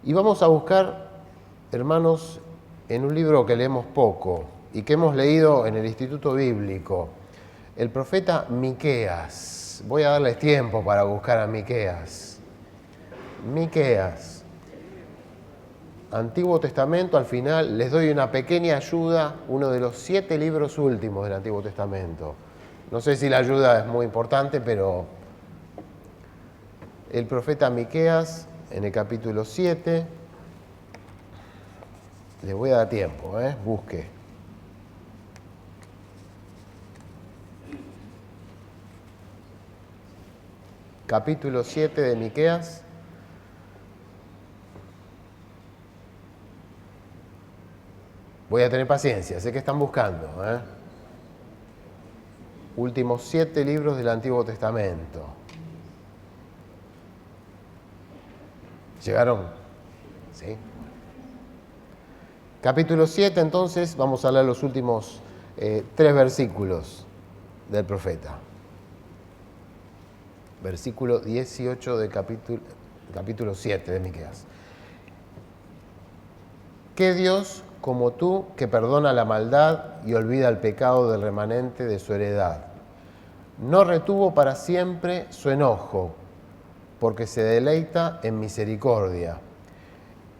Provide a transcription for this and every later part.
Y vamos a buscar, hermanos, en un libro que leemos poco y que hemos leído en el Instituto Bíblico, el profeta Miqueas. Voy a darles tiempo para buscar a Miqueas. Miqueas. Antiguo Testamento, al final les doy una pequeña ayuda, uno de los 7 libros últimos del Antiguo Testamento. No sé si la ayuda es muy importante, pero el profeta Miqueas, en el capítulo 7, les voy a dar tiempo, busque. Capítulo 7 de Miqueas. Voy a tener paciencia, sé que están buscando. Últimos 7 libros del Antiguo Testamento. ¿Llegaron? ¿Sí? Capítulo 7, entonces, vamos a leer los últimos 3 versículos del profeta. Versículo 18 del capítulo 7 de Miqueas. ¿Qué Dios como tú que perdona la maldad y olvida el pecado del remanente de su heredad? No retuvo para siempre su enojo, porque se deleita en misericordia.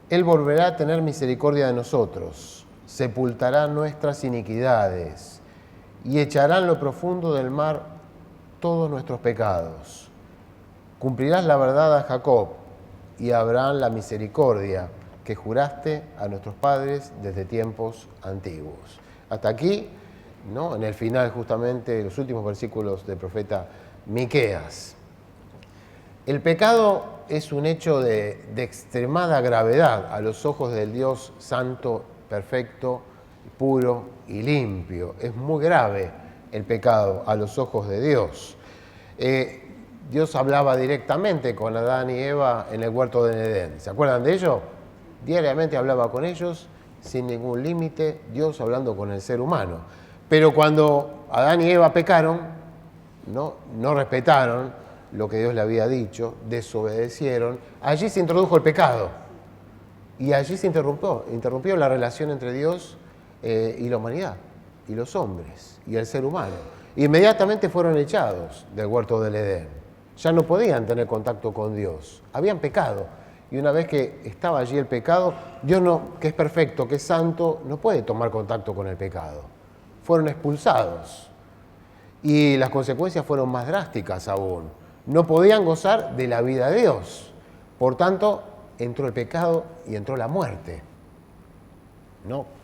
Él volverá a tener misericordia de nosotros, sepultará nuestras iniquidades y echará en lo profundo del mar todos nuestros pecados. Cumplirás la verdad a Jacob y a Abraham la misericordia que juraste a nuestros padres desde tiempos antiguos. Hasta aquí, ¿no? En el final, justamente, los últimos versículos del profeta Miqueas. El pecado es un hecho de extremada gravedad a los ojos del Dios santo, perfecto, puro y limpio. Es muy grave el pecado a los ojos de Dios. Dios hablaba directamente con Adán y Eva en el huerto de Edén. ¿Se acuerdan de ello? Diariamente hablaba con ellos, sin ningún límite, Dios hablando con el ser humano. Pero cuando Adán y Eva pecaron, no respetaron lo que Dios le había dicho, desobedecieron, allí se introdujo el pecado. Y allí se interrumpió la relación entre Dios y la humanidad, y los hombres, y el ser humano. Inmediatamente fueron echados del huerto del Edén. Ya no podían tener contacto con Dios, habían pecado. Y una vez que estaba allí el pecado, Dios, que es perfecto, que es santo, no puede tomar contacto con el pecado. Fueron expulsados. Y las consecuencias fueron más drásticas aún. No podían gozar de la vida de Dios. Por tanto, entró el pecado y entró la muerte,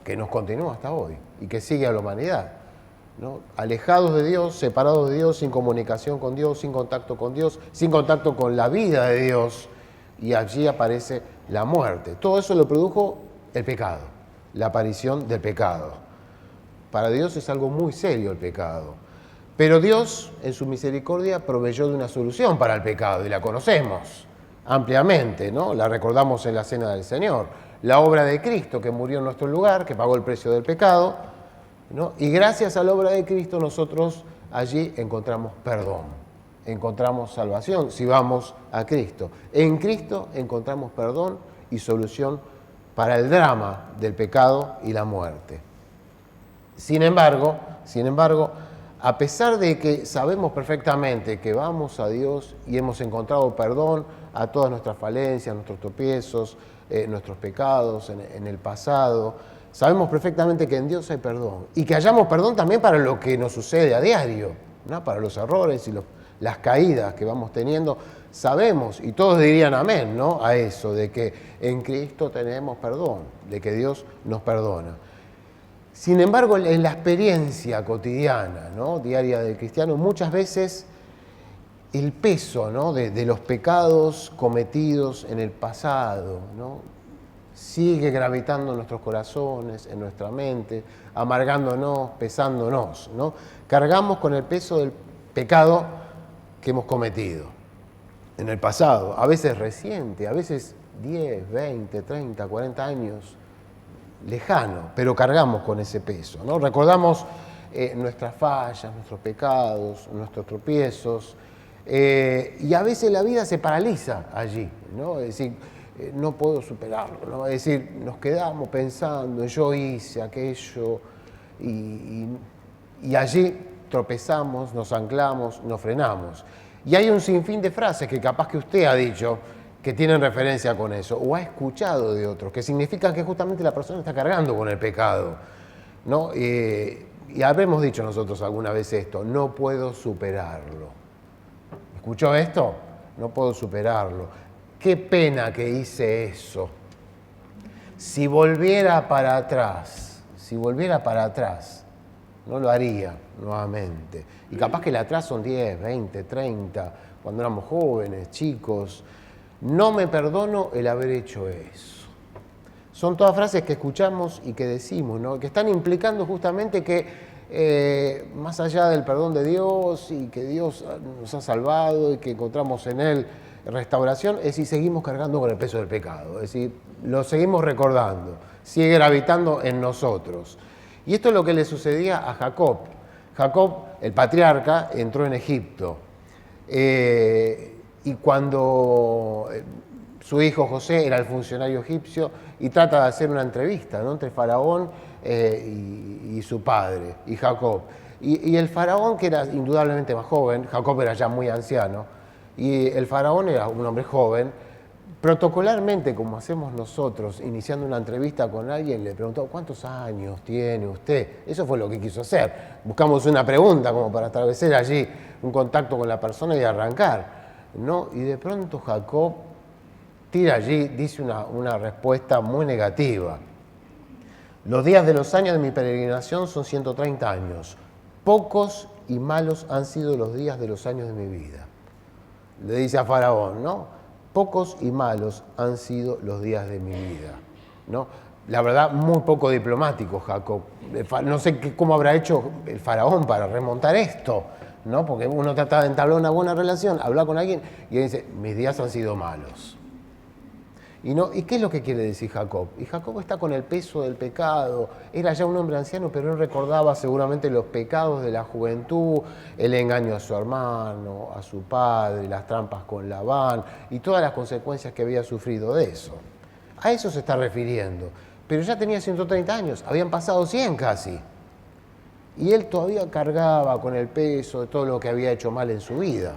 que nos continúa hasta hoy y que sigue a la humanidad. Alejados de Dios, separados de Dios, sin comunicación con Dios, sin contacto con Dios, sin contacto con la vida de Dios. Y allí aparece la muerte. Todo eso lo produjo el pecado, la aparición del pecado. Para Dios es algo muy serio el pecado. Pero Dios, en su misericordia, proveyó de una solución para el pecado y la conocemos ampliamente, La recordamos en la Cena del Señor. La obra de Cristo que murió en nuestro lugar, que pagó el precio del pecado, Y gracias a la obra de Cristo nosotros allí encontramos perdón. Encontramos salvación si vamos a Cristo. En Cristo encontramos perdón y solución para el drama del pecado y la muerte. Sin embargo, a pesar de que sabemos perfectamente que vamos a Dios y hemos encontrado perdón a todas nuestras falencias, nuestros tropiezos, nuestros pecados en el pasado, sabemos perfectamente que en Dios hay perdón y que hallamos perdón también para lo que nos sucede a diario, para los errores y las caídas que vamos teniendo. Sabemos, y todos dirían amén, a eso, de que en Cristo tenemos perdón, de que Dios nos perdona. Sin embargo, en la experiencia cotidiana, diaria del cristiano, muchas veces el peso de los pecados cometidos en el pasado sigue gravitando en nuestros corazones, en nuestra mente, amargándonos, pesándonos. Cargamos con el peso del pecado que hemos cometido en el pasado, a veces reciente, a veces 10, 20, 30, 40 años lejano, pero cargamos con ese peso. Recordamos nuestras fallas, nuestros pecados, nuestros tropiezos, y a veces la vida se paraliza allí. Es decir, no puedo superarlo, ¿no? Es decir, nos quedamos pensando, yo hice aquello, y allí tropezamos, nos anclamos, nos frenamos. Y hay un sinfín de frases que capaz que usted ha dicho que tienen referencia con eso, o ha escuchado de otros, que significan que justamente la persona está cargando con el pecado, ¿no? Y habremos dicho nosotros alguna vez esto, no puedo superarlo. ¿Escuchó esto? No puedo superarlo. Qué pena que hice eso. Si volviera para atrás, no lo haría nuevamente. Y capaz que el atrás son 10, 20, 30, cuando éramos jóvenes, chicos. No me perdono el haber hecho eso. Son todas frases que escuchamos y que decimos, ¿no? Que están implicando justamente que más allá del perdón de Dios y que Dios nos ha salvado y que encontramos en Él restauración, es decir, seguimos cargando con el peso del pecado, es decir, lo seguimos recordando, sigue gravitando en nosotros. Y esto es lo que le sucedía a Jacob. Jacob, el patriarca, entró en Egipto. Y cuando su hijo José era el funcionario egipcio y trata de hacer una entrevista, ¿no?, entre Faraón y su padre, y Jacob. Y el Faraón, que era indudablemente más joven, Jacob era ya muy anciano, y el Faraón era un hombre joven, protocolarmente, como hacemos nosotros, iniciando una entrevista con alguien, le preguntó, ¿cuántos años tiene usted? Eso fue lo que quiso hacer. Buscamos una pregunta como para establecer allí un contacto con la persona y arrancar, ¿no? Y de pronto Jacob tira allí, dice una respuesta muy negativa. Los días de los años de mi peregrinación son 130 años. Pocos y malos han sido los días de los años de mi vida. Le dice a Faraón, ¿no? Pocos y malos han sido los días de mi vida, ¿no? La verdad, muy poco diplomático Jacob. No sé cómo habrá hecho el Faraón para remontar esto, ¿no? Porque uno trata de entablar una buena relación, hablar con alguien y él dice, mis días han sido malos. ¿Y qué es lo que quiere decir Jacob? Y Jacob está con el peso del pecado. Era ya un hombre anciano, pero él recordaba seguramente los pecados de la juventud, el engaño a su hermano, a su padre, las trampas con Labán y todas las consecuencias que había sufrido de eso. A eso se está refiriendo. Pero ya tenía 130 años, habían pasado 100 casi. Y él todavía cargaba con el peso de todo lo que había hecho mal en su vida.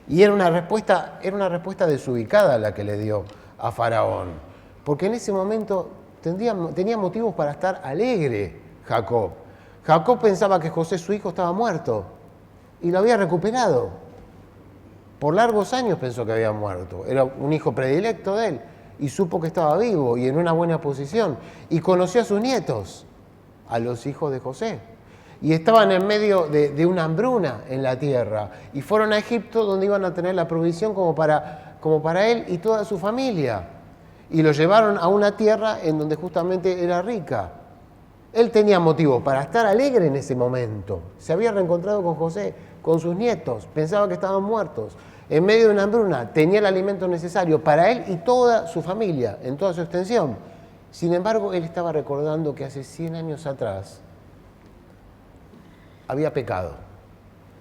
Y era una respuesta desubicada la que le dio a Faraón, porque en ese momento tenía motivos para estar alegre Jacob. Jacob pensaba que José, su hijo, estaba muerto y lo había recuperado. Por largos años pensó que había muerto. Era un hijo predilecto de él y supo que estaba vivo y en una buena posición. Y conoció a sus nietos, a los hijos de José. Y estaban en medio de una hambruna en la tierra. Y fueron a Egipto, donde iban a tener la provisión como para él y toda su familia. Y lo llevaron a una tierra en donde justamente era rica. Él tenía motivo para estar alegre en ese momento. Se había reencontrado con José, con sus nietos. Pensaba que estaban muertos. En medio de una hambruna tenía el alimento necesario para él y toda su familia, en toda su extensión. Sin embargo, él estaba recordando que hace 100 años atrás había pecado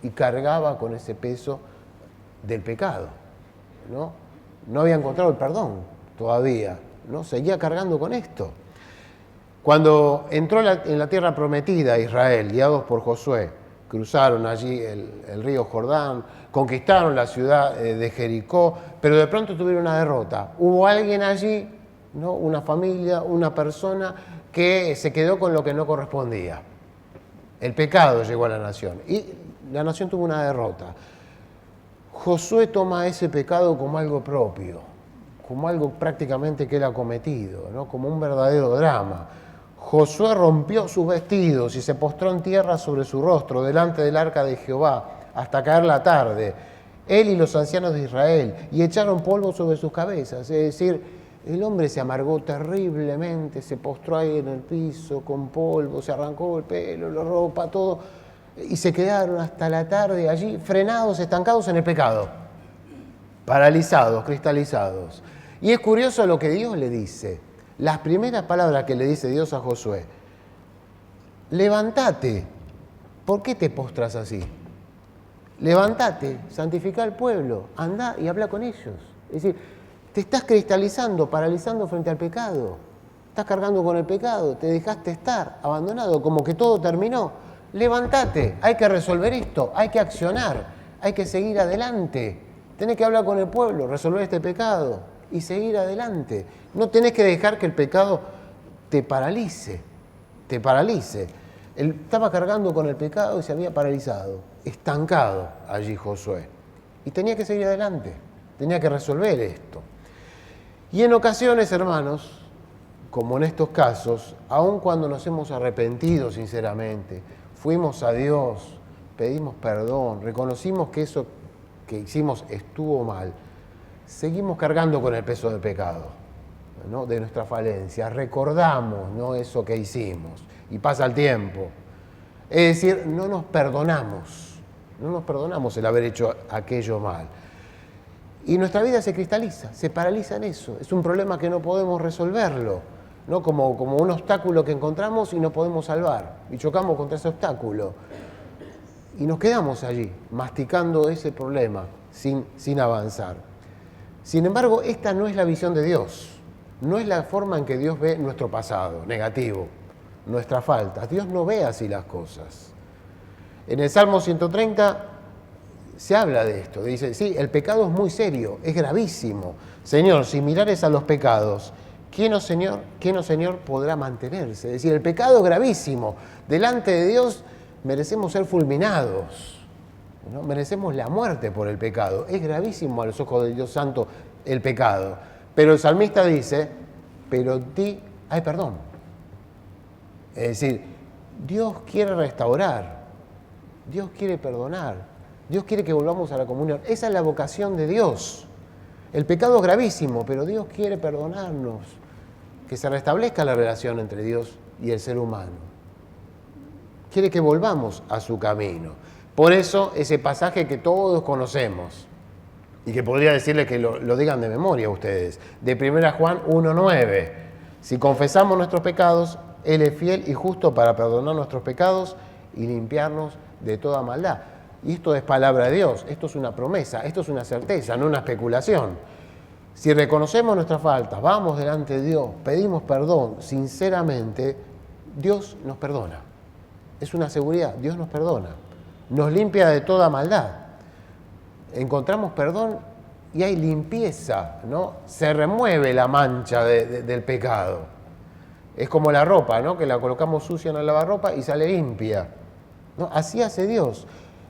y cargaba con ese peso del pecado, ¿no? No había encontrado el perdón todavía, ¿no? Seguía cargando con esto. Cuando entró en la tierra prometida Israel, guiados por Josué, cruzaron allí el río Jordán, conquistaron la ciudad de Jericó, pero de pronto tuvieron una derrota. Hubo alguien allí, ¿no? Una familia, una persona que se quedó con lo que no correspondía. El pecado llegó a la nación y la nación tuvo una derrota. Josué toma ese pecado como algo propio, como algo prácticamente que él ha cometido, ¿no? Como un verdadero drama. Josué rompió sus vestidos y se postró en tierra sobre su rostro delante del arca de Jehová hasta caer la tarde, él y los ancianos de Israel, y echaron polvo sobre sus cabezas. Es decir, el hombre se amargó terriblemente, se postró ahí en el piso con polvo, se arrancó el pelo, la ropa, todo, y se quedaron hasta la tarde allí, frenados, estancados en el pecado, paralizados, cristalizados. Y es curioso lo que Dios le dice. Las primeras palabras que le dice Dios a Josué: levántate, ¿por qué te postras así? Levántate, santifica al pueblo, anda y habla con ellos. Es decir, Te estás cristalizando, paralizando frente al pecado. Estás cargando con el pecado, te dejaste estar abandonado, como que todo terminó. Levántate, hay que resolver esto, hay que accionar, hay que seguir adelante. Tenés que hablar con el pueblo, resolver este pecado y seguir adelante. No tenés que dejar que el pecado te paralice, te paralice. Él estaba cargando con el pecado y se había paralizado, estancado allí Josué. Y tenía que seguir adelante, tenía que resolver esto. Y en ocasiones, hermanos, como en estos casos, aun cuando nos hemos arrepentido sinceramente, fuimos a Dios, pedimos perdón, reconocimos que eso que hicimos estuvo mal, seguimos cargando con el peso del pecado, ¿no? De nuestra falencia, recordamos, ¿no?, eso que hicimos y pasa el tiempo. Es decir, no nos perdonamos el haber hecho aquello mal. Y nuestra vida se cristaliza, se paraliza en eso. Es un problema que no podemos resolverlo, ¿no? Como un obstáculo que encontramos y no podemos salvar. Y chocamos contra ese obstáculo. Y nos quedamos allí, masticando ese problema, sin avanzar. Sin embargo, esta no es la visión de Dios. No es la forma en que Dios ve nuestro pasado, negativo, nuestra falta. Dios no ve así las cosas. En el Salmo 130 se habla de esto. Dice, sí, el pecado es muy serio, es gravísimo. Señor, si mirares a los pecados, ¿quién, oh Señor, podrá mantenerse? Es decir, el pecado es gravísimo. Delante de Dios merecemos ser fulminados, ¿no? Merecemos la muerte por el pecado. Es gravísimo a los ojos de Dios Santo el pecado. Pero el salmista dice, pero en ti hay perdón. Es decir, Dios quiere restaurar, Dios quiere perdonar, Dios quiere que volvamos a la comunión. Esa es la vocación de Dios. El pecado es gravísimo, pero Dios quiere perdonarnos, que se restablezca la relación entre Dios y el ser humano. Quiere que volvamos a su camino. Por eso ese pasaje que todos conocemos, y que podría decirles que lo digan de memoria ustedes, de 1 Juan 1:9. Si confesamos nuestros pecados, Él es fiel y justo para perdonar nuestros pecados y limpiarnos de toda maldad. Y esto es palabra de Dios, esto es una promesa, esto es una certeza, no una especulación. Si reconocemos nuestras faltas, vamos delante de Dios, pedimos perdón sinceramente, Dios nos perdona. Es una seguridad, Dios nos perdona, nos limpia de toda maldad. Encontramos perdón y hay limpieza, ¿no? Se remueve la mancha del pecado. Es como la ropa, ¿no? Que la colocamos sucia en la lavarropa y sale limpia, ¿no? Así hace Dios.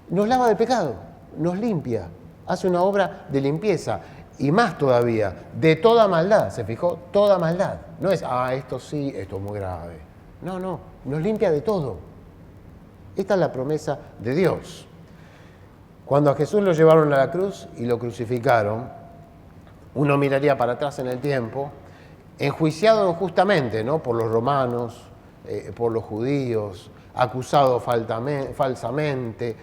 Nos lava del pecado, nos limpia, hace una obra de limpieza. Y más todavía, de toda maldad, ¿se fijó? Toda maldad. No es, esto sí, esto es muy grave. No, nos limpia de todo. Esta es la promesa de Dios. Cuando a Jesús lo llevaron a la cruz y lo crucificaron, uno miraría para atrás en el tiempo, enjuiciado injustamente, ¿no?, por los romanos, por los judíos, acusado falsamente,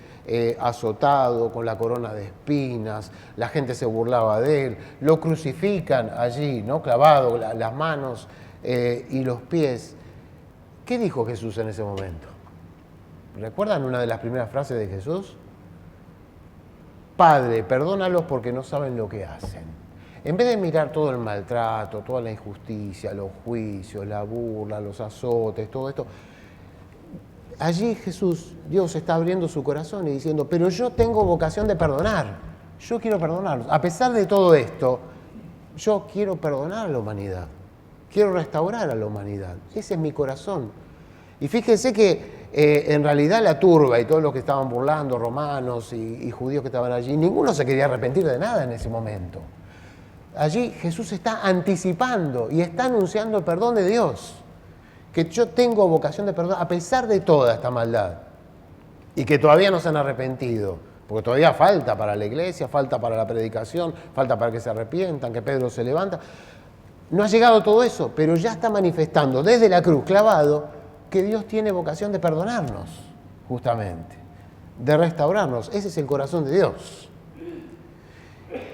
azotado con la corona de espinas, la gente se burlaba de él, lo crucifican allí, ¿no?, clavado, las manos y los pies. ¿Qué dijo Jesús en ese momento? ¿Recuerdan una de las primeras frases de Jesús? Padre, perdónalos porque no saben lo que hacen. En vez de mirar todo el maltrato, toda la injusticia, los juicios, la burla, los azotes, todo esto, allí Jesús, Dios está abriendo su corazón y diciendo, pero yo tengo vocación de perdonar, yo quiero perdonarlos. A pesar de todo esto, yo quiero perdonar a la humanidad, quiero restaurar a la humanidad. Ese es mi corazón. Y fíjense que en realidad la turba y todos los que estaban burlando, romanos y judíos que estaban allí, ninguno se quería arrepentir de nada en ese momento. Allí Jesús está anticipando y está anunciando el perdón de Dios, que yo tengo vocación de perdón a pesar de toda esta maldad y que todavía no se han arrepentido, porque todavía falta para la iglesia, falta para la predicación, falta para que se arrepientan, que Pedro se levanta. No ha llegado todo eso, pero ya está manifestando desde la cruz clavado que Dios tiene vocación de perdonarnos, justamente, de restaurarnos. Ese es el corazón de Dios.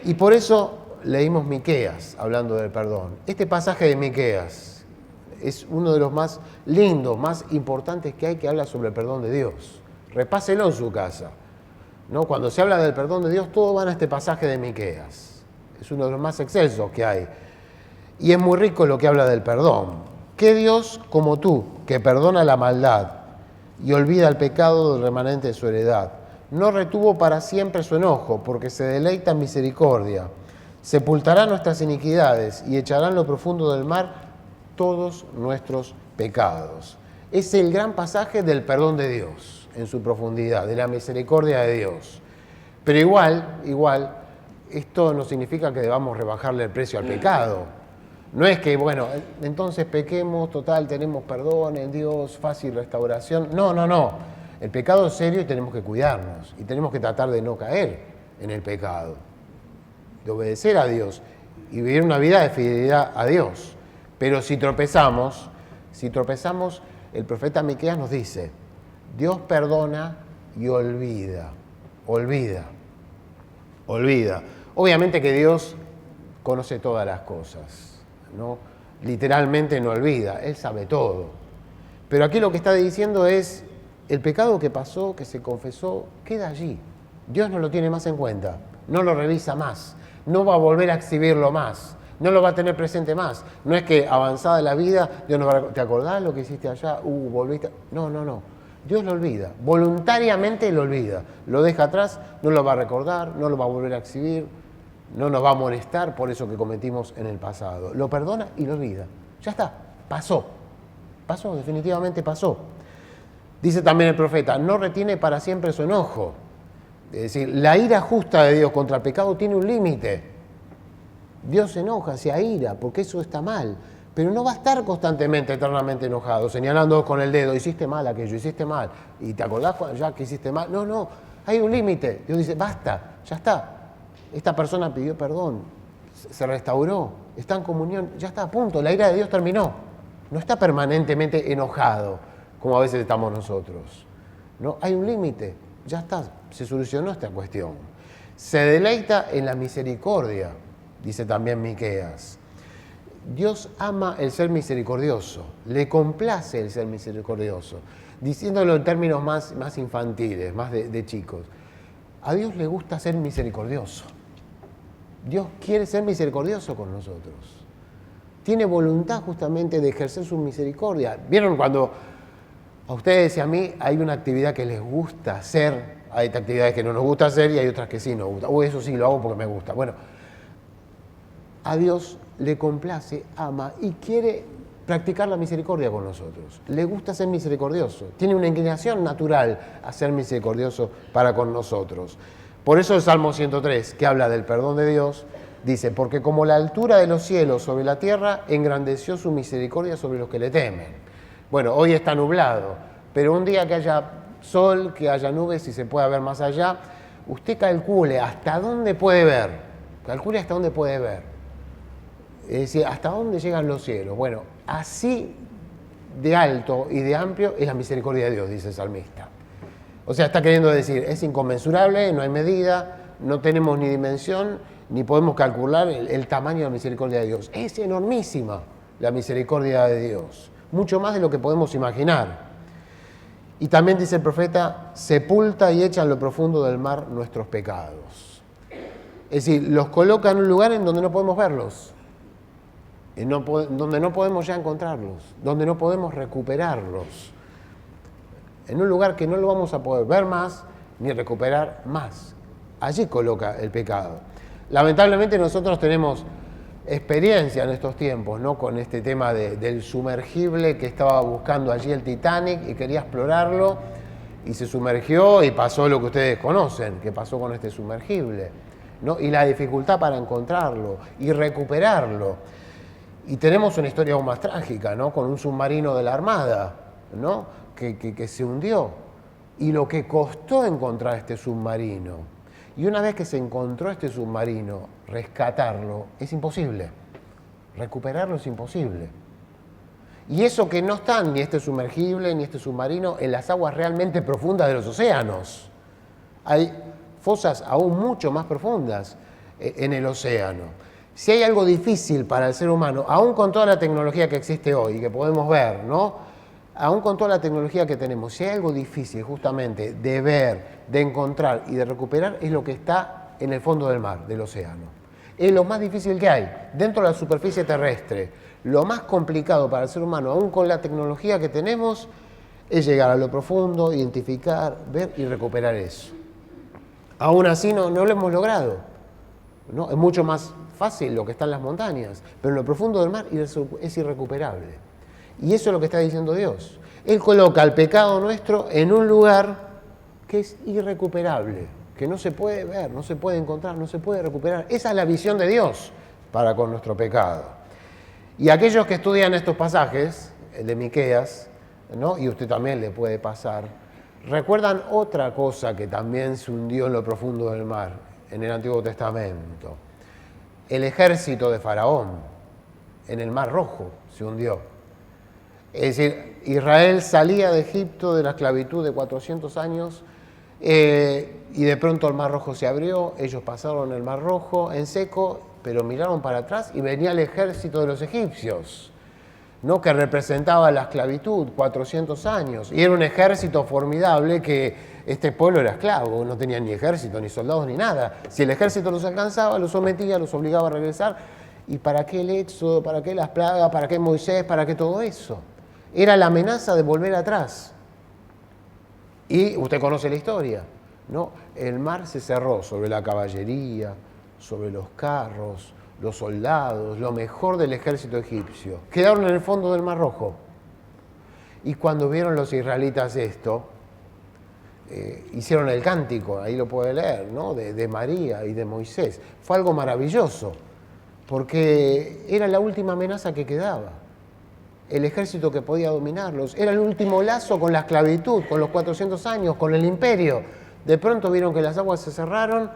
Y por eso leímos Miqueas, hablando del perdón. Este pasaje de Miqueas es uno de los más lindos, más importantes que habla sobre el perdón de Dios. Repáselo en su casa, ¿no? Cuando se habla del perdón de Dios, todos van a este pasaje de Miqueas. es uno de los más excelsos que hay. Y es muy rico lo que habla del perdón. ¿Qué Dios como tú, que perdona la maldad y olvida el pecado del remanente de su heredad, no retuvo para siempre su enojo, porque se deleita en misericordia? Sepultará nuestras iniquidades y echará en lo profundo del mar todos nuestros pecados. Es el gran pasaje del perdón de Dios en su profundidad, de la misericordia de Dios. Pero igual, esto no significa que debamos rebajarle el precio al pecado. No es que, bueno, entonces pequemos, total, tenemos perdón en Dios, fácil restauración. No. El pecado es serio y tenemos que cuidarnos. Y tenemos que tratar de no caer en el pecado. De obedecer a Dios y vivir una vida de fidelidad a Dios. Pero si tropezamos, el profeta Miqueas nos dice, Dios perdona y olvida. Obviamente que Dios conoce todas las cosas, ¿no? Literalmente no olvida, Él sabe todo. Pero aquí lo que está diciendo es, el pecado que pasó, que se confesó, queda allí. Dios no lo tiene más en cuenta, no lo revisa más, no va a volver a exhibirlo más, no lo va a tener presente más. No es que avanzada la vida, Dios no va a... ¿Te acordás lo que hiciste allá? Volviste... No. Dios lo olvida, voluntariamente lo olvida. Lo deja atrás, no lo va a recordar, no lo va a volver a exhibir, no nos va a molestar por eso que cometimos en el pasado. Lo perdona y lo olvida. Ya está, pasó, definitivamente pasó. Dice también el profeta, no retiene para siempre su enojo. Es decir, la ira justa de Dios contra el pecado tiene un límite. Dios se enoja, se aira, porque eso está mal. Pero no va a estar constantemente, eternamente enojado, señalando con el dedo, hiciste mal aquello, hiciste mal. ¿Y te acordás ya que hiciste mal? No, hay un límite. Dios dice, basta, ya está. Esta persona pidió perdón, se restauró, está en comunión, ya está, punto. La ira de Dios terminó. No está permanentemente enojado, como a veces estamos nosotros. No, hay un límite, ya está, se solucionó esta cuestión. Se deleita en la misericordia, dice también Miqueas. Dios ama el ser misericordioso, le complace el ser misericordioso, diciéndolo en términos más infantiles, más de chicos. A Dios le gusta ser misericordioso. Dios quiere ser misericordioso con nosotros. Tiene voluntad justamente de ejercer su misericordia. ¿Vieron cuando a ustedes y a mí hay una actividad que les gusta hacer? Hay actividades que no nos gusta hacer y hay otras que sí nos gusta. Eso sí lo hago porque me gusta. Bueno, a Dios le complace, ama y quiere practicar la misericordia con nosotros. Le gusta ser misericordioso. Tiene una inclinación natural a ser misericordioso para con nosotros. Por eso el Salmo 103, que habla del perdón de Dios, dice, porque como la altura de los cielos sobre la tierra, engrandeció su misericordia sobre los que le temen. Bueno, hoy está nublado, pero un día que haya sol, que haya nubes y se pueda ver más allá, usted calcule hasta dónde puede ver. Calcule hasta dónde puede ver. Es decir, ¿hasta dónde llegan los cielos? Bueno, así de alto y de amplio es la misericordia de Dios, dice el salmista. O sea, está queriendo decir, es inconmensurable, no hay medida, no tenemos ni dimensión, ni podemos calcular el tamaño de la misericordia de Dios. Es enormísima la misericordia de Dios, mucho más de lo que podemos imaginar. Y también dice el profeta, sepulta y echa en lo profundo del mar nuestros pecados. Es decir, los coloca en un lugar en donde no podemos verlos. Donde no podemos ya encontrarlos, donde no podemos recuperarlos, en un lugar que no lo vamos a poder ver más ni recuperar más. Allí coloca el pecado. Lamentablemente nosotros tenemos experiencia en estos tiempos, ¿no? Con este tema del sumergible que estaba buscando allí el Titanic y quería explorarlo y se sumergió y pasó lo que ustedes conocen, que pasó con este sumergible, ¿no? Y la dificultad para encontrarlo y recuperarlo. Y tenemos una historia aún más trágica, ¿no? Con un submarino de la Armada, ¿no? Que se hundió. Y lo que costó encontrar este submarino. Y una vez que se encontró este submarino, rescatarlo es imposible. Recuperarlo es imposible. Y eso que no están ni este sumergible ni este submarino en las aguas realmente profundas de los océanos. Hay fosas aún mucho más profundas en el océano. Si hay algo difícil para el ser humano, aún con toda la tecnología que existe hoy y que podemos ver, ¿no? Aún con toda la tecnología que tenemos, si hay algo difícil justamente de ver, de encontrar y de recuperar, es lo que está en el fondo del mar, del océano. Es lo más difícil que hay, dentro de la superficie terrestre. Lo más complicado para el ser humano, aún con la tecnología que tenemos, es llegar a lo profundo, identificar, ver y recuperar eso. Aún así no lo hemos logrado, ¿no? Es mucho más fácil lo que está en las montañas, pero en lo profundo del mar es irrecuperable. Y eso es lo que está diciendo Dios. Él coloca el pecado nuestro en un lugar que es irrecuperable, que no se puede ver, no se puede encontrar, no se puede recuperar. Esa es la visión de Dios para con nuestro pecado. Y aquellos que estudian estos pasajes, el de Miqueas, ¿no? Y usted también le puede pasar, recuerdan otra cosa que también se hundió en lo profundo del mar, en el Antiguo Testamento. El ejército de Faraón en el Mar Rojo se hundió. Es decir, Israel salía de Egipto de la esclavitud de 400 años y de pronto el Mar Rojo se abrió, ellos pasaron el Mar Rojo en seco, pero miraron para atrás y venía el ejército de los egipcios, ¿no? Que representaba la esclavitud, 400 años. Y era un ejército formidable que este pueblo era esclavo, no tenía ni ejército, ni soldados, ni nada. Si el ejército los alcanzaba, los sometía, los obligaba a regresar. ¿Y para qué el éxodo? ¿Para qué las plagas? ¿Para qué Moisés? ¿Para qué todo eso? Era la amenaza de volver atrás. Y usted conoce la historia, ¿no? El mar se cerró sobre la caballería, sobre los carros, los soldados, lo mejor del ejército egipcio. Quedaron en el fondo del Mar Rojo. Y cuando vieron los israelitas esto, hicieron el cántico, ahí lo puede leer, ¿no? De María y de Moisés. Fue algo maravilloso, porque era la última amenaza que quedaba. El ejército que podía dominarlos. Era el último lazo con la esclavitud, con los 400 años, con el imperio. De pronto vieron que las aguas se cerraron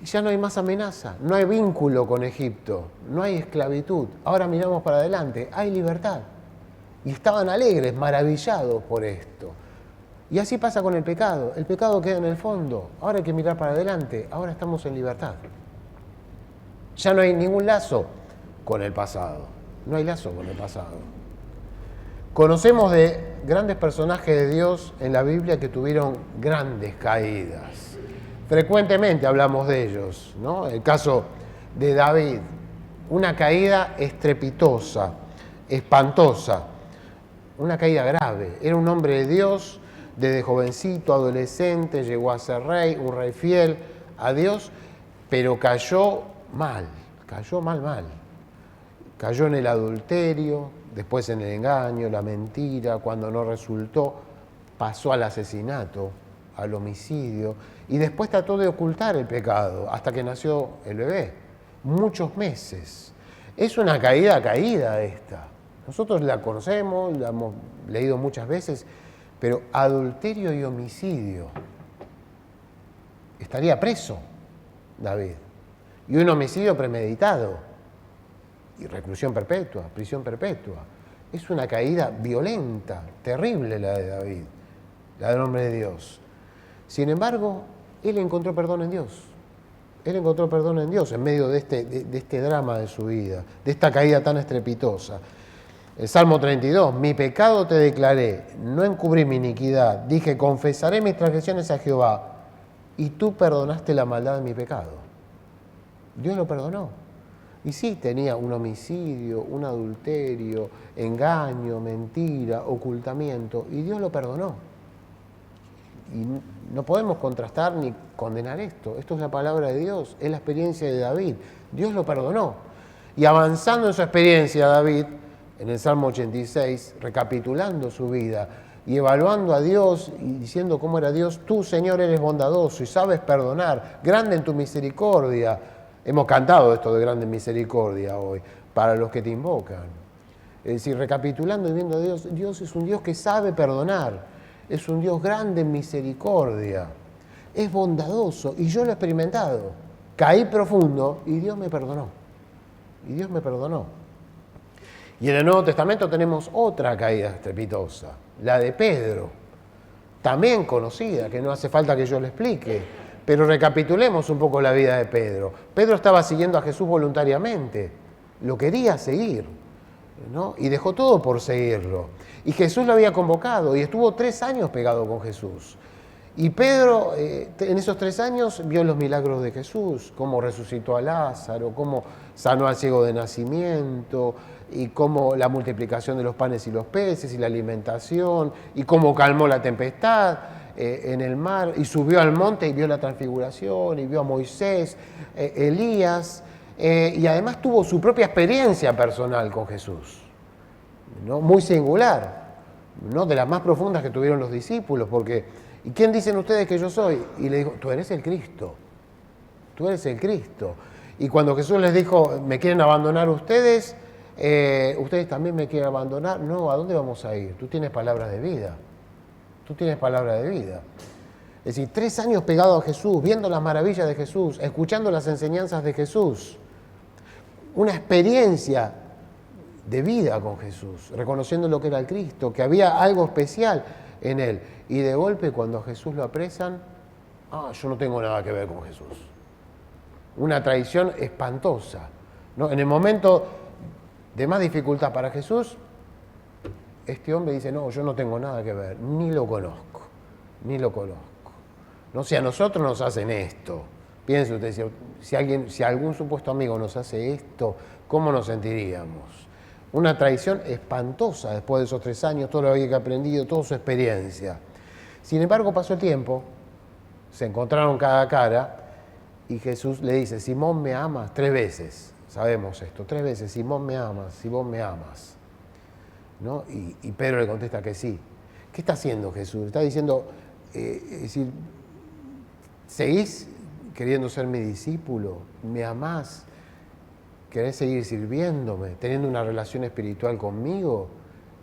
y ya no hay más amenaza, no hay vínculo con Egipto, no hay esclavitud. Ahora miramos para adelante, hay libertad. Y estaban alegres, maravillados por esto. Y así pasa con el pecado queda en el fondo. Ahora hay que mirar para adelante, ahora estamos en libertad. Ya no hay ningún lazo con el pasado, no hay lazo con el pasado. Conocemos de grandes personajes de Dios en la Biblia que tuvieron grandes caídas. Frecuentemente hablamos de ellos, ¿no? El caso de David, una caída estrepitosa, espantosa, una caída grave. Era un hombre de Dios, desde jovencito, adolescente, llegó a ser rey, un rey fiel a Dios, pero cayó mal. Cayó en el adulterio, después en el engaño, la mentira, cuando no resultó, pasó al asesinato, al homicidio, y después trató de ocultar el pecado hasta que nació el bebé, muchos meses. Es una caída esta. Nosotros la conocemos, la hemos leído muchas veces, pero adulterio y homicidio. Estaría preso David. Y un homicidio premeditado. Y reclusión perpetua, prisión perpetua. Es una caída violenta, terrible la de David, la del hombre de Dios. Sin embargo, él encontró perdón en Dios. Él encontró perdón en Dios en medio de este drama de su vida, de esta caída tan estrepitosa. El Salmo 32, mi pecado te declaré, no encubrí mi iniquidad, dije, confesaré mis transgresiones a Jehová, y tú perdonaste la maldad de mi pecado. Dios lo perdonó. Y sí, tenía un homicidio, un adulterio, engaño, mentira, ocultamiento, y Dios lo perdonó. Y no podemos contrastar ni condenar esto. Esto es la palabra de Dios, es la experiencia de David. Dios lo perdonó. Y avanzando en su experiencia, David, en el Salmo 86, recapitulando su vida y evaluando a Dios y diciendo cómo era Dios, tú, Señor, eres bondadoso y sabes perdonar, grande en tu misericordia. Hemos cantado esto de grande misericordia hoy, para los que te invocan. Es decir, recapitulando y viendo a Dios, Dios es un Dios que sabe perdonar. Es un Dios grande en misericordia, es bondadoso y yo lo he experimentado. Caí profundo y Dios me perdonó. Y en el Nuevo Testamento tenemos otra caída estrepitosa, la de Pedro, también conocida, que no hace falta que yo le explique, pero recapitulemos un poco la vida de Pedro. Pedro estaba siguiendo a Jesús voluntariamente, lo quería seguir, ¿no? Y dejó todo por seguirlo. Y Jesús lo había convocado y estuvo 3 años pegado con Jesús. Y Pedro, en esos 3 años, vio los milagros de Jesús, cómo resucitó a Lázaro, cómo sanó al ciego de nacimiento, y cómo la multiplicación de los panes y los peces, y la alimentación, y cómo calmó la tempestad en el mar, y subió al monte y vio la transfiguración, y vio a Moisés, Elías, y además tuvo su propia experiencia personal con Jesús, ¿no? Muy singular, ¿no? De las más profundas que tuvieron los discípulos, porque ¿y quién dicen ustedes que yo soy? Y le dijo, tú eres el Cristo, tú eres el Cristo. Y cuando Jesús les dijo, ¿me quieren abandonar ustedes? ¿Ustedes también me quieren abandonar? No, ¿a dónde vamos a ir? Tú tienes palabra de vida, tú tienes palabra de vida. Es decir, 3 años pegado a Jesús, viendo las maravillas de Jesús, escuchando las enseñanzas de Jesús, una experiencia de vida con Jesús, reconociendo lo que era el Cristo, que había algo especial en él. Y de golpe, cuando a Jesús lo apresan, yo no tengo nada que ver con Jesús. Una traición espantosa, ¿no? En el momento de más dificultad para Jesús, este hombre dice, no, yo no tengo nada que ver, ni lo conozco, ni lo conozco. No, si a nosotros nos hacen esto, piense usted, si algún supuesto amigo nos hace esto, ¿cómo nos sentiríamos? Una traición espantosa después de esos 3 años, todo lo que había aprendido, toda su experiencia. Sin embargo, pasó el tiempo, se encontraron cara a cara y Jesús le dice, Simón, ¿me amas? 3 veces, sabemos esto, 3 veces, Simón, ¿me amas? Simón, ¿me amas? ¿No? Y Pedro le contesta que sí. ¿Qué está haciendo Jesús? Está diciendo, es decir, ¿seguís queriendo ser mi discípulo? ¿Me amás? ¿Querés seguir sirviéndome, teniendo una relación espiritual conmigo?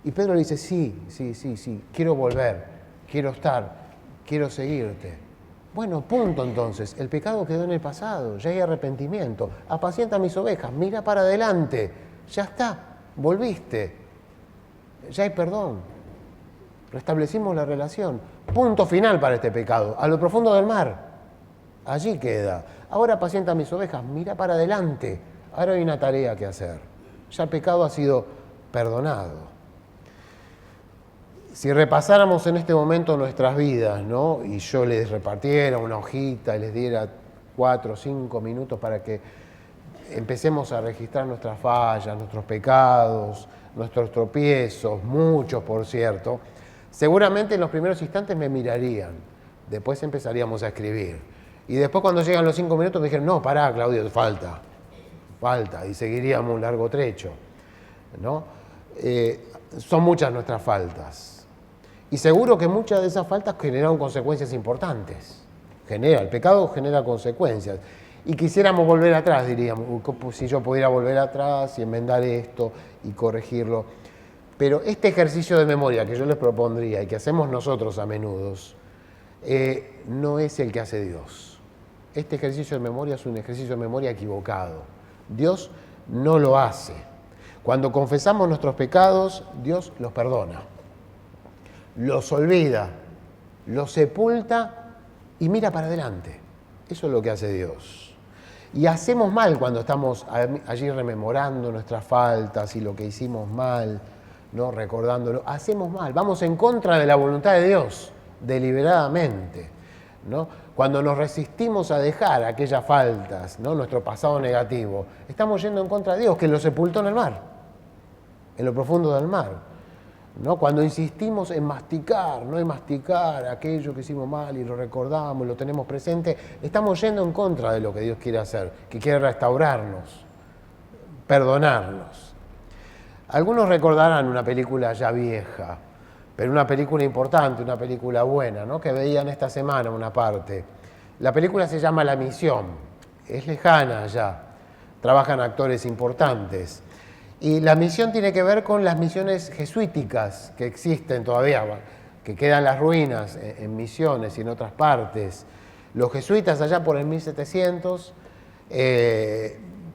Y Pedro le dice, sí, quiero volver, quiero estar, quiero seguirte. Bueno, punto entonces, el pecado quedó en el pasado, ya hay arrepentimiento, apacienta mis ovejas, mira para adelante, ya está, volviste, ya hay perdón, restablecimos la relación, punto final para este pecado, a lo profundo del mar, allí queda. Ahora apacienta mis ovejas, mira para adelante. Ahora hay una tarea que hacer. Ya el pecado ha sido perdonado. Si repasáramos en este momento nuestras vidas, ¿no? Y yo les repartiera una hojita y les diera 4 o 5 minutos para que empecemos a registrar nuestras fallas, nuestros pecados, nuestros tropiezos, muchos por cierto, seguramente en los primeros instantes me mirarían. Después empezaríamos a escribir. Y después cuando llegan los 5 minutos me dijeron, no, pará, Claudio, falta, y seguiríamos un largo trecho, ¿no? Son muchas nuestras faltas. Y seguro que muchas de esas faltas generaron consecuencias importantes. El pecado genera consecuencias. Y quisiéramos volver atrás, diríamos, si yo pudiera volver atrás y enmendar esto y corregirlo. Pero este ejercicio de memoria que yo les propondría y que hacemos nosotros a menudo, no es el que hace Dios. Este ejercicio de memoria es un ejercicio de memoria equivocado. Dios no lo hace. Cuando confesamos nuestros pecados, Dios los perdona, los olvida, los sepulta y mira para adelante. Eso es lo que hace Dios. Y hacemos mal cuando estamos allí rememorando nuestras faltas y lo que hicimos mal, ¿no? Recordándolo. Hacemos mal, vamos en contra de la voluntad de Dios, deliberadamente, ¿no? Cuando nos resistimos a dejar aquellas faltas, ¿no? Nuestro pasado negativo, estamos yendo en contra de Dios, que lo sepultó en el mar, en lo profundo del mar, ¿no? Cuando insistimos en masticar, no en masticar aquello que hicimos mal y lo recordamos, lo tenemos presente, estamos yendo en contra de lo que Dios quiere hacer, que quiere restaurarnos, perdonarnos. Algunos recordarán una película ya vieja, pero una película importante, una película buena, ¿no? Que veían esta semana una parte. La película se llama La Misión, es lejana ya, trabajan actores importantes. Y La Misión tiene que ver con las misiones jesuíticas que existen todavía, que quedan las ruinas en Misiones y en otras partes. Los jesuitas allá por el 1700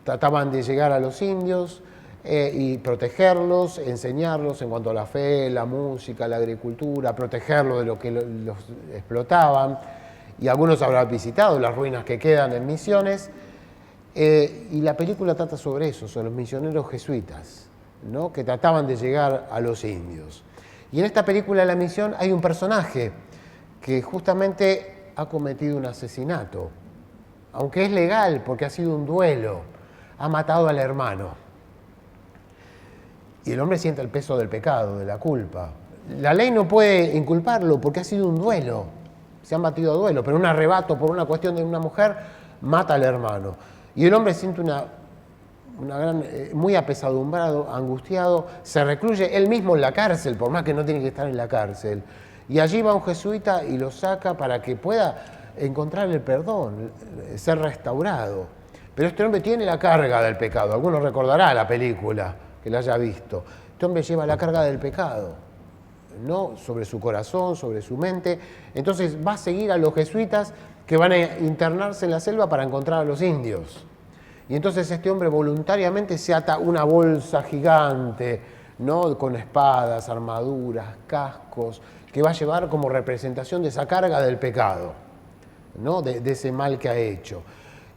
trataban de llegar a los indios, y protegerlos, enseñarlos en cuanto a la fe, la música, la agricultura, protegerlos de lo que los explotaban. Y algunos habrán visitado las ruinas que quedan en Misiones. Y la película trata sobre eso, sobre los misioneros jesuitas, ¿no? Que trataban de llegar a los indios. Y en esta película La Misión hay un personaje que justamente ha cometido un asesinato, aunque es legal porque ha sido un duelo, ha matado al hermano. Y el hombre siente el peso del pecado, de la culpa. La ley no puede inculparlo porque ha sido un duelo, se han batido a duelo, pero un arrebato por una cuestión de una mujer mata al hermano. Y el hombre siente muy apesadumbrado, angustiado, se recluye él mismo en la cárcel, por más que no tiene que estar en la cárcel. Y allí va un jesuita y lo saca para que pueda encontrar el perdón, ser restaurado. Pero este hombre tiene la carga del pecado. Algunos recordará la película que la haya visto. Este hombre lleva la carga del pecado, ¿no? Sobre su corazón, sobre su mente. Entonces va a seguir a los jesuitas que van a internarse en la selva para encontrar a los indios. Y entonces este hombre voluntariamente se ata una bolsa gigante, ¿no? Con espadas, armaduras, cascos, que va a llevar como representación de esa carga del pecado, ¿no? De ese mal que ha hecho.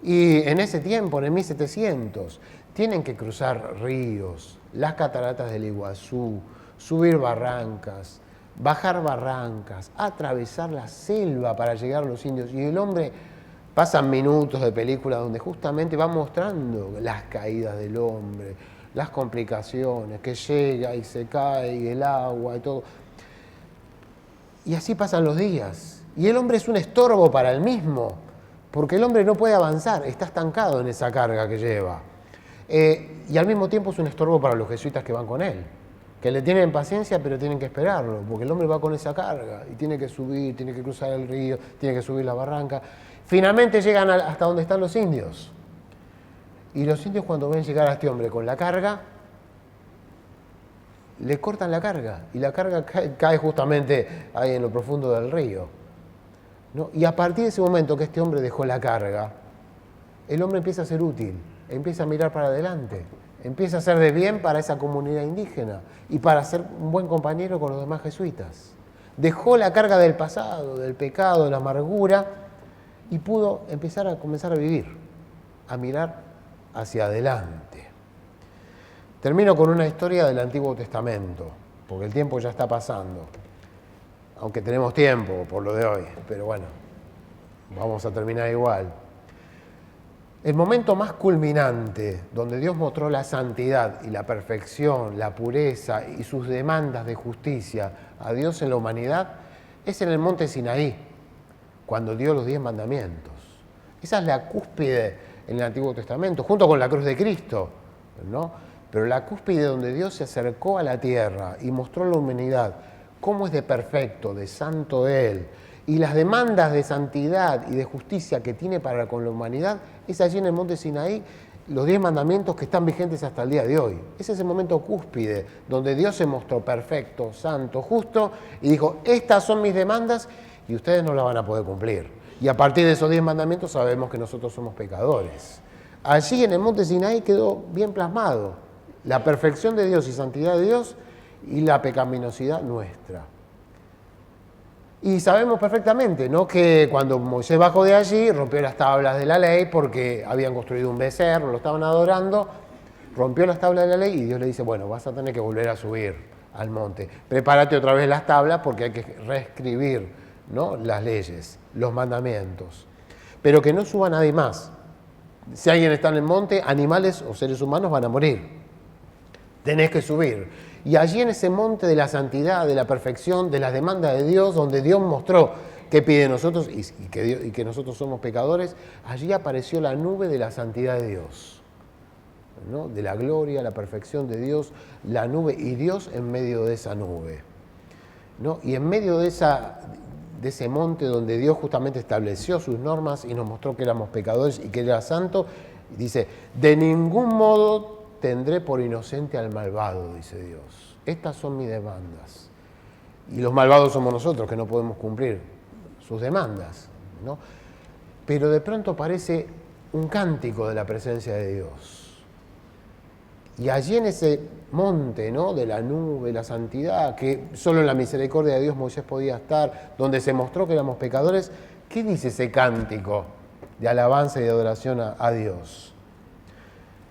Y en ese tiempo, en el 1700, tienen que cruzar ríos, las cataratas del Iguazú, subir barrancas, bajar barrancas, atravesar la selva para llegar a los indios. Y el hombre, pasan minutos de película donde justamente va mostrando las caídas del hombre, las complicaciones, que llega y se cae, y el agua y todo. Y así pasan los días. Y el hombre es un estorbo para él mismo, porque el hombre no puede avanzar, está estancado en esa carga que lleva. Y al mismo tiempo es un estorbo para los jesuitas que van con él, que le tienen paciencia pero tienen que esperarlo, porque el hombre va con esa carga y tiene que subir, tiene que cruzar el río, tiene que subir la barranca. Finalmente llegan hasta donde están los indios. Y los indios, cuando ven llegar a este hombre con la carga, le cortan la carga, y la carga cae justamente ahí en lo profundo del río, ¿no? Y a partir de ese momento que este hombre dejó la carga, el hombre empieza a ser útil, empieza a mirar para adelante, empieza a ser de bien para esa comunidad indígena y para ser un buen compañero con los demás jesuitas. Dejó la carga del pasado, del pecado, de la amargura, y pudo comenzar a vivir, a mirar hacia adelante. Termino con una historia del Antiguo Testamento, porque el tiempo ya está pasando, aunque tenemos tiempo por lo de hoy, pero bueno, vamos a terminar igual. El momento más culminante, donde Dios mostró la santidad y la perfección, la pureza y sus demandas de justicia a Dios en la humanidad, es en el monte Sinaí, cuando dio los 10 mandamientos. Esa es la cúspide en el Antiguo Testamento, junto con la cruz de Cristo, ¿no? Pero la cúspide donde Dios se acercó a la tierra y mostró a la humanidad cómo es de perfecto, de santo Él, y las demandas de santidad y de justicia que tiene para con la humanidad, es allí en el monte Sinaí, los 10 mandamientos que están vigentes hasta el día de hoy. Ese es el momento cúspide, donde Dios se mostró perfecto, santo, justo, y dijo, estas son mis demandas y ustedes no las van a poder cumplir. Y a partir de esos 10 mandamientos sabemos que nosotros somos pecadores. Allí en el monte Sinaí quedó bien plasmado la perfección de Dios y santidad de Dios y la pecaminosidad nuestra. Y sabemos perfectamente, ¿no?, que cuando Moisés bajó de allí, rompió las tablas de la ley porque habían construido un becerro, lo estaban adorando, rompió las tablas de la ley y Dios le dice, bueno, vas a tener que volver a subir al monte. Prepárate otra vez las tablas porque hay que reescribir, ¿no?, las leyes, los mandamientos. Pero que no suba nadie más. Si alguien está en el monte, animales o seres humanos van a morir. Tenés que subir. Y allí en ese monte de la santidad, de la perfección, de las demandas de Dios, donde Dios mostró qué pide de nosotros y que nosotros somos pecadores, allí apareció la nube de la santidad de Dios, ¿no?, de la gloria, la perfección de Dios, la nube, y Dios en medio de esa nube, ¿no? Y en medio de ese monte donde Dios justamente estableció sus normas y nos mostró que éramos pecadores y que Él era santo, dice, de ningún modo tendré por inocente al malvado, dice Dios. Estas son mis demandas. Y los malvados somos nosotros, que no podemos cumplir sus demandas, ¿no? Pero de pronto aparece un cántico de la presencia de Dios. Y allí en ese monte, ¿no?, de la nube, la santidad, que solo en la misericordia de Dios Moisés podía estar, donde se mostró que éramos pecadores, ¿qué dice ese cántico de alabanza y de adoración a Dios?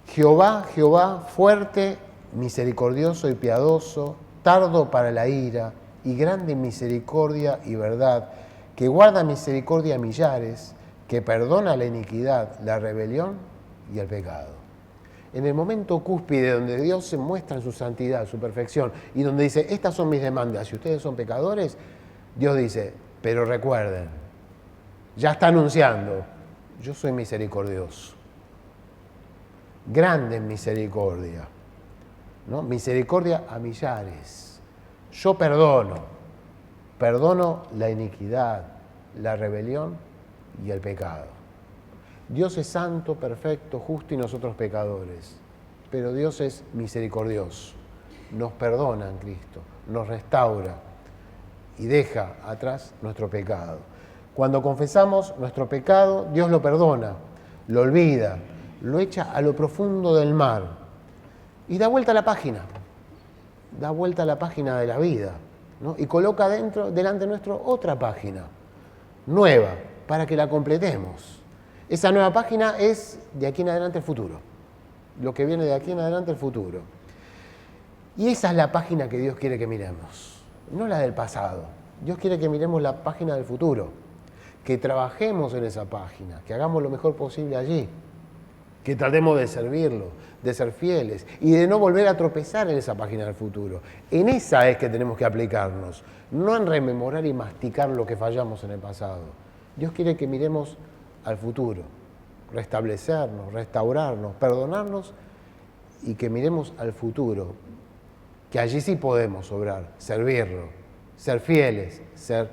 Jehová, Jehová, fuerte, misericordioso y piadoso, tardo para la ira y grande en misericordia y verdad, que guarda misericordia a millares, que perdona la iniquidad, la rebelión y el pecado. En el momento cúspide donde Dios se muestra en su santidad, su perfección, y donde dice, estas son mis demandas, si ustedes son pecadores, Dios dice, pero recuerden, ya está anunciando, yo soy misericordioso, grande en misericordia, ¿no? Misericordia a millares. Yo perdono la iniquidad, la rebelión y el pecado. Dios es santo, perfecto, justo y nosotros pecadores, pero Dios es misericordioso, nos perdona en Cristo, nos restaura y deja atrás nuestro pecado. Cuando confesamos nuestro pecado, Dios lo perdona, lo olvida, lo echa a lo profundo del mar y da vuelta a la página de la vida, ¿no? Y coloca delante nuestro otra página, nueva, para que la completemos. Esa nueva página es de aquí en adelante el futuro, lo que viene de aquí en adelante el futuro. Y esa es la página que Dios quiere que miremos, no la del pasado. Dios quiere que miremos la página del futuro, que trabajemos en esa página, que hagamos lo mejor posible allí, que tratemos de servirlo, de ser fieles y de no volver a tropezar en esa página del futuro. En esa es que tenemos que aplicarnos, no en rememorar y masticar lo que fallamos en el pasado. Dios quiere que miremos al futuro, restablecernos, restaurarnos, perdonarnos y que miremos al futuro, que allí sí podemos obrar, servirlo, ser fieles, ser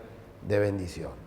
de bendición.